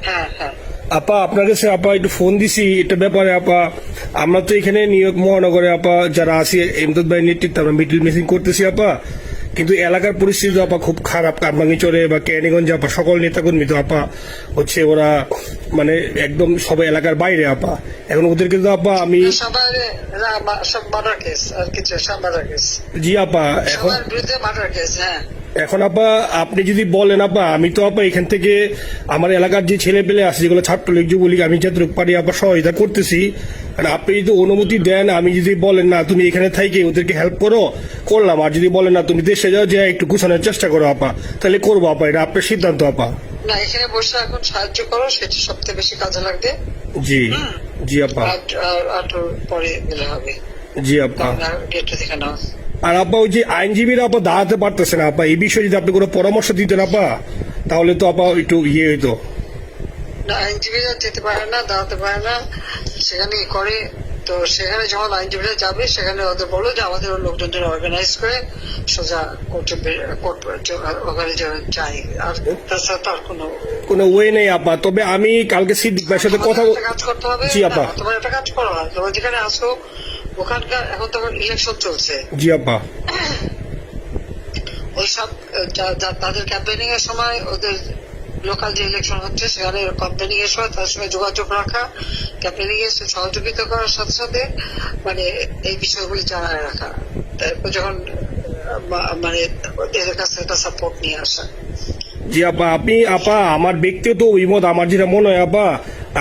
হ্যাঁ হ্যাঁ আপা আপনার কাছে আপা একটু ফোন দিছি এটা ব্যাপারে আপা। আমরা তো এখানে নিউ ইয়র্ক মহানগরে আপা যারা আছি এমদাদ ভাই নেতৃত্বে আমরা মিডিল মিটিং করতেছি আপা, কিন্তু এলাকার পরিস্থিতি আপা খুব খারাপ। কারমাঙ্গিচরে বা ক্যানিগঞ্জে আপা সকল নেতাকর্মী তো আপা হচ্ছে ওরা মানে একদম সবাই এলাকার বাইরে আপা। এখন ওদের কিন্তু আপা আমি সবার সব মার্ডার কেস আর কিছু সব মার্ডার কেস জি আপা এখন সবার বিরুদ্ধে মার্ডার কেস। হ্যাঁ এখন আপা আপনি যদি বলেন আপা আমি তো আপা এখান থেকে আমার এলাকার যে ছেলে পেলে আছে যেগুলো ছাত্রলীগ যুবলীগ আমি যতটুকু পারি আপা সহায়তা করতেছি। আর আপনি যদি অনুমতি দেন, আমি যদি বলেন না তুমি এখানে থাইকে ওদেরকে হেল্প করো করলাম, আর যদি বলেন না তুমি দেশে যাও যে একটু গুছানোর চেষ্টা করো আপা, তাহলে করবো আপা। এটা আপনার সিদ্ধান্ত আপা। না এখানে বসে এখন সাহায্য করো, সেটা সবচেয়ে বেশি কাজে লাগবে। জি জি আপা। আর পরে গেলে হবে। জি আপা। গেটটা দেখে নাও। আর আপা ওই যে আইনজীবীরা আপা দাঁড়াতে পারতেছে না আপা, এই বিষয়ে যদি আপনি কোনো পরামর্শ দিতেন আপা তাহলে তো আপা একটু ইয়ে হইতো। না আইনজীবীরা যেতে পারে না, দাঁড়াতে পারে না, সেখানে করে। তো সেখানে যখন আইনজীবীরা যাবে সেখানে ওদের বলো যে আমাদের লোকজন অর্গানাইজ করে সোজা ওখানে যাই। আর তাছাড়া তার কোনো ওয়ে নেই আপা। তবে আমি কালকে সিদ্দিক ভাইয়ের সাথে কথা কাজ করতে হবে। জি আপা। তোমার একটা কাজ করো, তোমার যেখানে আসো ওখানকার এখন তো ইলেকশন চলছে। জি আপা। ওইসব তাদের ক্যাম্পেনিং এর সময় ওদের লোকাল যে ইলেকশন হচ্ছে সেখানে ক্যাম্পেনিং এর সময় তার সঙ্গে যোগাযোগ রাখা, ক্যাম্পেনিং এর সহযোগিতা করার সাথে সাথে মানে এই বিষয়গুলি জানায় রাখা, তারপর যখন মানে এদের কাছে একটা সাপোর্ট নিয়ে আসা। জি আপা। আপনি আপা আমার ব্যক্তিগত অভিমত আমার যেটা মনে হয় আপা,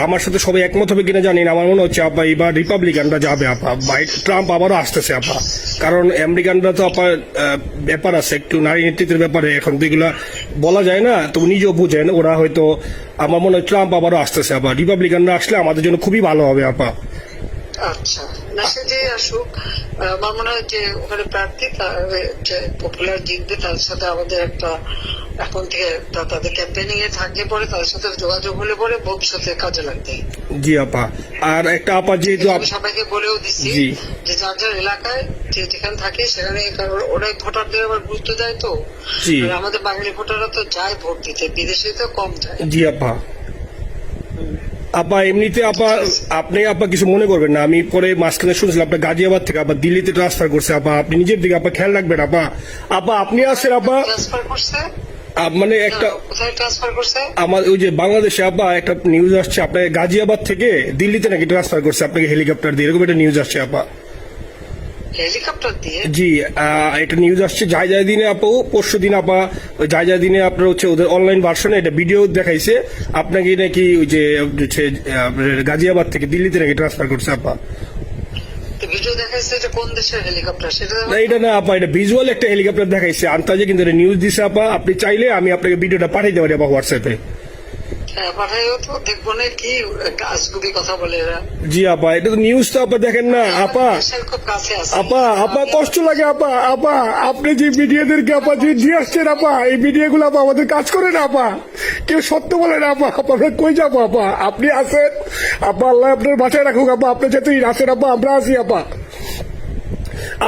আমার সাথে সবাই একমত হবে কিনা জানি না, আমার মনে হচ্ছে আপা এবার রিপাবলিকানরা যাবে আপা। ট্রাম্প আবারও আসতেছে আপা, কারণ আমেরিকানরা তো আপা ব্যাপার আছে একটু নারী নেতৃত্বের ব্যাপারে, এখন তো এগুলা বলা যায় না, তো নিজেও বুঝেন ওরা হয়তো। আমার মনে হয় ট্রাম্প আবারও আসতেছে আপা, রিপাবলিকানরা আসলে আমাদের জন্য খুবই ভালো হবে আপা। আচ্ছা না সে যে আসুক, আমার মনে হয় যে ওখানে প্রার্থী পপুলার জিতবে, তার সাথে আমাদের একটা এখন থেকে তাদের ক্যাম্পেনিং এ থাকলে পরে তাদের সাথে যোগাযোগ হলে পরে ভবিষ্যতে কাজে লাগবে। জি আপা। আর একটা আপা যেহেতু আমি সবাইকে বলেও দিচ্ছি যে যার যার এলাকায় যেখানে থাকে সেখানে, কারণ ওরাই ভোটারদের আবার গুরুত্ব দেয়। তো আমাদের বাঙালি ভোটাররা তো যায় ভোট দিতে, বিদেশে তো কম যায়। জি আপা। আপা এমনিতে আপা আপনি আপা কিছু মনে করবেন না, আমি পরে মাঝখানে শুনছিলাম আপনার গাজিয়াবাদ থেকে আপা দিল্লিতে ট্রান্সফার করছে আপা, আপনি নিজের দিকে আপা খেয়াল রাখবেন আপা। আপা আপনি আছেন আপা ট্রান্সফার করছে মানে একটা কোথায় ট্রান্সফার করছে আমার ওই যে বাংলাদেশে আপা একটা নিউজ আসছে আপনার গাজিয়াবাদ থেকে দিল্লিতে নাকি ট্রান্সফার করছে আপনাকে হেলিকপ্টার দিয়ে, এরকম একটা নিউজ আসছে আপা। হেলিকপ্টার দিয়ে? জি একটা নিউজ আসছে যায় দিনে আপা, পরশু দিন আপা যায় দিনে আপনার হচ্ছে ওদের অনলাইন ভার্সনে এটা ভিডিও দেখাইছে আপনাকে নাকি ওই যে গাজিয়াবাদ থেকে দিল্লিতে নাকি ট্রান্সফার করছে আপা। ভিডিও দেখাইছে, এটা কোন দেশের হেলিকপ্টার সেটা? না এটা না আপা, এটা ভিজুয়াল একটা হেলিকপ্টার দেখাইছে আন্তাজে, কিন্তু এটা নিউজ দিছে আপা। আপনি চাইলে আমি আপনাকে ভিডিওটা পাঠিয়ে দেবো আপা হোয়াটসঅ্যাপে। পাঠাইও তো, দেখবো না কি গাছগুলি কথা বলে এরা। জি আপা এটা তো নিউজ তো আপা দেখেন না আপা। খুব কাছে আছে আপা আপা কষ্ট লাগে আপা। আপা আপনি যে মিডিয়াদেরকে আপা যে দিয়ে আসছেন আপা, এই মিডিয়া গুলো আপা আমাদের কাজ করে না আপা, কেউ সত্য বলে না আপা। আমরা কই যাবো আপা, আপনি আছেন আপা, আল্লাহ আপনার বাঁচায় রাখুক আপা। আপনি যেতেই আছেন আপা, আমরা আসি আপা,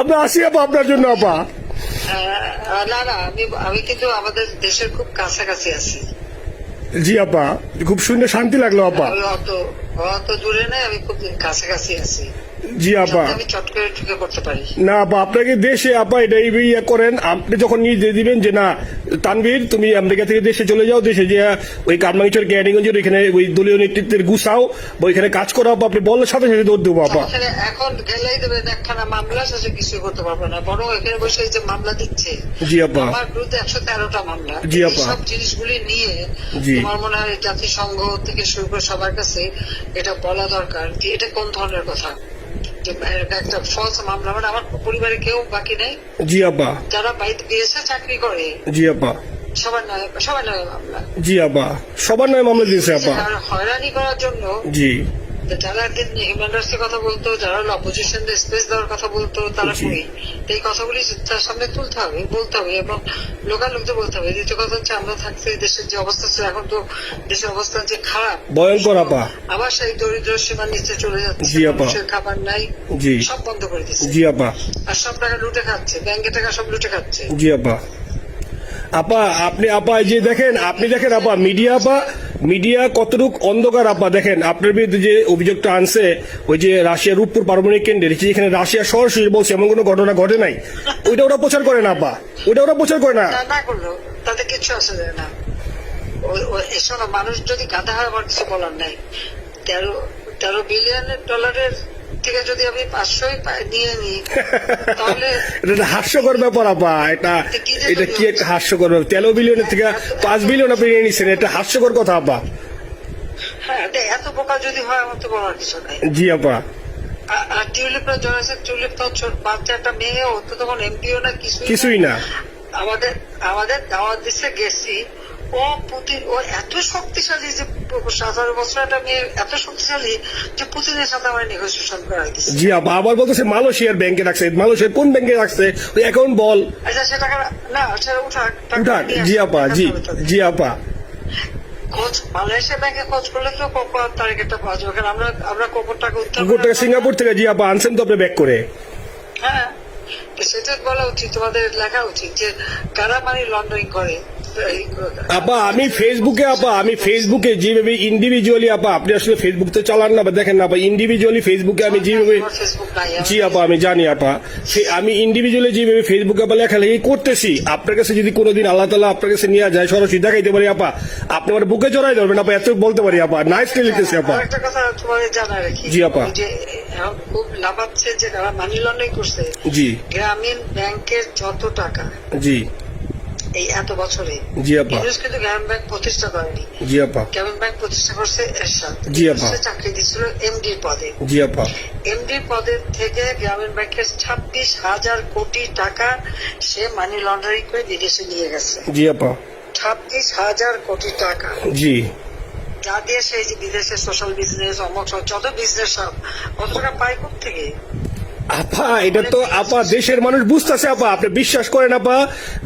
আমরা আসি আপা আপনার জন্য আপা। না না আমি কিন্তু আমাদের দেশের খুব কাছাকাছি আছি। জি আপা খুব শুনে শান্তি লাগলো আপা। অত দূরে নাই, আমি খুব কাছাকাছি আছি। জি আপা। আমি চট করে ঢুকে করতে পারি না আপা আপনাকে দেশে আপা এটা ইয়ে করেন, আপনি যখন নিয়ে দিবেন যে না তানভীর তুমি আমেরিকা থেকে দেশে চলে যাও, দেশে যে ওই কারমাঙ্গিচর ক্যানিগঞ্জের ওইখানে ওই দলীয় নেতৃত্বের গুছাও বা ওইখানে কাজ করো আপা, আপনি বলার সাথে সাথে দৌড় দেবো আপা। এখন গেলেই দেবেন একখানা মামলা, শেষে কিছু করতে পারবে না, বরং এখানে বসে যে মামলা দিচ্ছে। জি আপা। আমার বিরুদ্ধে 113টা মামলা। জি আপা। সব জিনিসগুলি নিয়ে আমার মনে হয় জাতিসংঘ থেকে শুরু করে সবার কাছে এটা বলা দরকার যে এটা কোন ধরনের কথা, একটা ফলস মামলা। মানে আমার পরিবারে কেউ বাকি নেই। জি আপা। যারা বাইরে দিয়েছে চাকরি করে। জি আপা। সবার নয় মামলা। জি আপা সবার নয় মামলা দিয়েছে আপা। হয়রানি করার জন্য জি যারা হিউম্যান রাইটসের কথা বলতো, যারা অপোজিশন স্পেস দেওয়ার কথা বলতো, তারা কই এই কথাগুলি তার সামনে তুলতে হবে, বলতে হবে এবং লোকাল লোকদের বলতে হবে। দ্বিতীয় কথা হচ্ছে আমরা থাকতে দেশের যে অবস্থা ছিল, এখন তো দেশের অবস্থা যে খারাপ ভয়ঙ্কর আপা, আবার সেই দরিদ্র সীমার নিচে চলে যাচ্ছে, মানুষের খাবার নাই, সব বন্ধ করে দিচ্ছে। জি আপা। আর সব টাকা লুটে খাচ্ছে, ব্যাংকের টাকা সব লুটে খাচ্ছে। জি আপা। আপা আপনি আপা যে দেখেন, আপনি দেখেন আপা মিডিয়া আপা মিডিয়া কতটুক অন্ধকার আপা দেখেন, আপনার বিরুদ্ধে যে অভিযোগটা আনছে ওই যে রাশিয়ার রূপপুর পারমাণবিক কেন্দ্রে, যেখানে রাশিয়া সরাসরি বলছে এমন কোনো ঘটনা ঘটে নাই, ওইটা ওরা প্রচার করে না আপা, ওইটা ওরা প্রচার করে না। না করলো তাতে কিছু আসে যায় না। এসব মানুষ যদি গাধা হয় আমার কিছু বলার নাই। 13 বিলিয়ন ডলারের থেকে যদি আমি 500 নিয়ে নিই তাহলে এটা হাস্যকর ব্যাপার আপা, এটা কি একটা হাস্যকর ব্যাপার। 13 বিলিয়নের থেকে 5 বিলিয়ন আপনি নিয়ে নিচ্ছেন, এটা হাস্যকর কথা আপা। হ্যাঁ, এত বোকা যদি হয় আমার তো বলার কিছু নাই। জি আপা। আর টিউলিপরা জয়েছে, টিউলিপ তো বাচ্চা একটা মেয়ে, ও তো তখন এমপিও না, কিছুই না। আমাদের দাওয়াত দিচ্ছে গেছি, ও পুতিন, ও এত শক্তিশালী যে 17 বছর একটা মেয়ে এত শক্তিশালী যে পুতিনের সাথে আমার নেগোসিয়েশন করাই দিচ্ছে। জি আপা, আবার বলতেছে মালয়েশিয়ার ব্যাংকে রাখছে, মালয়েশিয়ার কোন ব্যাংকে রাখছে ওই অ্যাকাউন্ট বল। আচ্ছা সে টাকা না, সেটা উঠাক। জি আপা, জি আপা। খোঁজ মালয়েশিয়া ব্যাংকে খোঁজ করলে তো কোকোর তারিখটা পাওয়া যাবে, কারণ আমরা কোকোর টাকা সিঙ্গাপুর থেকে। জি আপা, আনছেন তো আপনি ব্যাক করে। হ্যাঁ, সেটা বলা উচিত, তোমাদের লেখা উচিত যে কারা মানি লন্ডারিং করে। আপা আমি ফেসবুকে যেভাবে ইন্ডিভিজুয়ালি, আপা আপনি আসলে ফেসবুক তো চালান না, দেখেন না আপা, ইন্ডিভিজুয়ালি ফেসবুকে আমি যেভাবে, জি আপা আমি জানি আপা, আমি ইন্ডিভিজুয়ালি যেভাবে ফেসবুকে আপা লেখালেখি করতেছি, আপনার কাছে যদি কোনোদিন আল্লাহ তাআলা আপনার কাছে নিয়ে যায়, সরাসরি দেখাইতে পারি আপা, আপনি আমার বুকে জড়াই ধরবেন আপা, এত বলতে পারি আপা। নাইসলি লিখতেছি আপা। একটা কথা তোমাদের জানা রাখি, জি আপা। যে খুব লাভাচ্ছে যে যারা মানি লন্ডারিং করছে, জি গ্রামীণ ব্যাংকের যত টাকা, জি এই এত বছরে, জি আপা, কিন্তু গ্রামীণ ব্যাংক প্রতিষ্ঠা করেনি। জি আপা। গ্রামীণ ব্যাংক প্রতিষ্ঠা করছে এরশাদ। জি আপা। চাকরি দিচ্ছিল এমডি পদে। জি আপা। এমডি পদের থেকে গ্রামীণ ব্যাংকের 26,000 কোটি টাকা সে মানি লন্ডারিং করে বিদেশে নিয়ে গেছে। জি আপা। 26,000 কোটি টাকা। জি। যা দিয়ে সেই যে বিদেশে সোশ্যাল বিজনেস, অমক যত বিজনেস সব কত টাকা পায় কোথা থেকে? আপা এটা তো আপা দেশের মানুষ বুঝতেছে আপা, আপনি বিশ্বাস করেন আপা,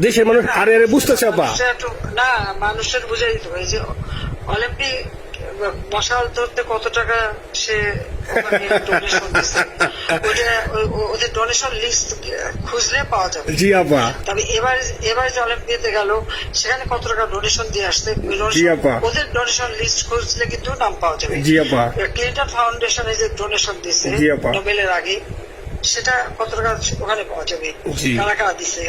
দেশের মানুষ আরে আরে বুঝতেছে আপা। না, মানুষের বুঝাই দিতে হবে যে অলিম্পিক মশাল ধরতে কত টাকা সে ডোনেশন দিচ্ছে, ওদের ডোনেশন লিস্ট খুঁজলে পাওয়া যাবে। জি আপা। তবে এবার যে অলিম্পিয়াতে গেল সেখানে কত টাকা ডোনেশন দিয়ে আসছে, জি আপা। ওদের ডোনেশন লিস্ট খুঁজলে কিন্তু নাম পাওয়া যাবে। জি আপা। ক্লিন্টন ফাউন্ডেশনে যে ডোনেশন দিচ্ছে নোবেলের আগে, সেটা কত টাকা ওখানে পাওয়া যাবে, কারা কারা দিচ্ছে।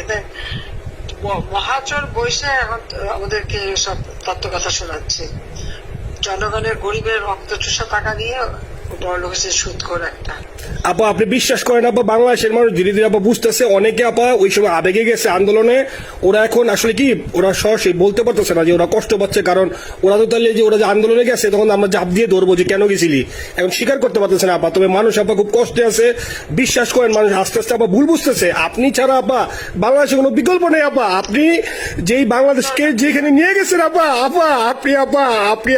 মহাচর বৈশে এখন আমাদেরকে সব তত্ত্ব কথা শোনাচ্ছে, জনগণের গরিবের রক্ত চুষা টাকা নিয়ে বড় লোক সুদ করে একটা। আপা আপনি বিশ্বাস করেন আপা, বাংলাদেশের মানুষ ধীরে ধীরে আপা বুঝতেছে, অনেকে আপা ওই সময় আবেগে গেছে আন্দোলনে, ওরা এখন আসলে কি ওরা সরাসরি বলতে পারতেছে না যে ওরা কষ্ট পাচ্ছে, কারণ ওরা তো তাহলে যে ওরা যে আন্দোলনে গেছে তখন আমরা জাপ দিয়ে ধরবো যে কেন গেছিলি, এখন স্বীকার করতে পারতেছে না আপা। তবে মানুষ আপা খুব কষ্টে আছে, বিশ্বাস করেন মানুষ আস্তে আস্তে আপা ভুল বুঝতেছে। আপনি ছাড়া আপা বাংলাদেশে কোনো বিকল্প নেই আপা, আপনি যেই বাংলাদেশকে যেখানে নিয়ে গেছেন আপা, আপনি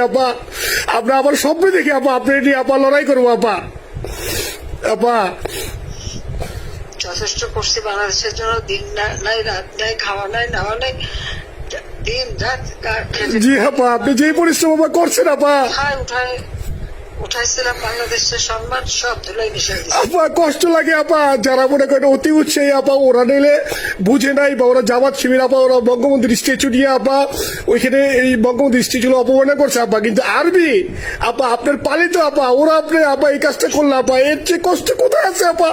আবার স্বপ্ন দেখে আপা আপনি নিয়ে আপা লড়াই করবো আপা। আপা যথেষ্ট করছি বাংলাদেশের জন্য, দিন নাই রাত নাই, খাওয়া নাই নাওয়া নাই, দিন রাত। জি আপা, আপনি যে পরিশ্রম আপা করছেন আপা, উঠাইছিলাম বাংলাদেশের সম্মান সব ধুলাই মিশে দিচ্ছে আপা। কষ্ট লাগে আপা, যারা মনে করেন অতি উৎসাহী আপা, ওরা নিলে বুঝে নাই, বা ওরা জামাত শিবির আপা, ওরা বঙ্গবন্ধুর স্ট্যাচু নিয়ে আপা ওইখানে এই বঙ্গবন্ধুর স্ট্যাচু অপমানে করছে আপা, কিন্তু আরবি আপা আপনার পালিত আপা, ওরা আপনি আপা এই কাজটা করলে আপা, এর চেয়ে কষ্ট কোথায় আছে আপা?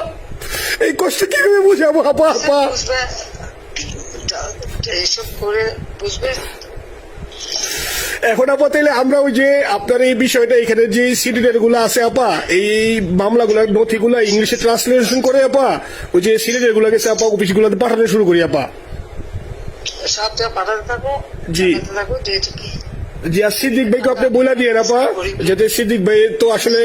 এই কষ্ট কিভাবে বুঝাবো আপা? এইসব করে বুঝবে। এখন আপা তাইলে আমরা ওই যে আপনার এই বিষয়টা, এখানে যে সিডিডের গুলো আছে আপা, এই মামলাগুলো নথিগুলো ইংলিশে ট্রান্সলেশন করে আপা ওই যে সিডিডের গুলো গেছে আপা অফিস গুলোতে পাঠানো শুরু করি আপা। সব যা পাঠাতে থাকো, জি যেহেতু কি জি। আর সিদ্দিক ভাইকে আপনি বলে দিয়ে আপা, যাতে সিদ্দিক ভাই তো আসলে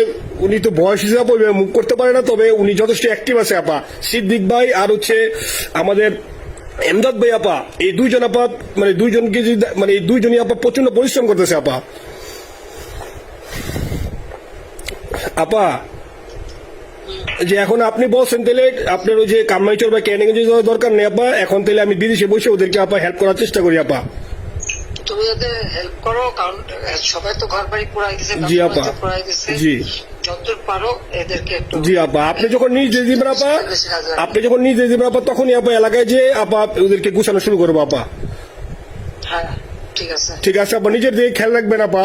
উনি তো বয়স হিসাবে মুভ করতে পারে না, তবে উনি যথেষ্ট অ্যাক্টিভ আছে আপা। সিদ্দিক ভাই আর হচ্ছে আমাদের এমদাদ ভাই আপা, এই দুইজন আপা মানে দুইজনকে মানে এই দুইজনই আপা প্রচন্ড পরিশ্রম করতেছে আপা। আপা যে এখন আপনি বলছেন তাহলে আপনার ওই যে কামাইচর বা ক্যানিগঞ্জে যাওয়ার দরকার নেই আপা, এখন তাহলে আমি বিদেশে বসে ওদেরকে আপা হেল্প করার চেষ্টা করি আপা। তুমি ওদের হেল্প করো, কারণ সবাই তো ঘর বাড়ি পুরাই দিচ্ছে। জি আপা। জি যতদূর পারো এদেরকে একটু। জি আপা, আপনি যখন নিজে দিবেন আপা, তখনই আপা এলাকায় যে আপা ওদেরকে গুছানো শুরু করবো আপা। হ্যাঁ ঠিক আছে। ঠিক আছে আপা, নিজের দিকে খেয়াল রাখবেন আপা।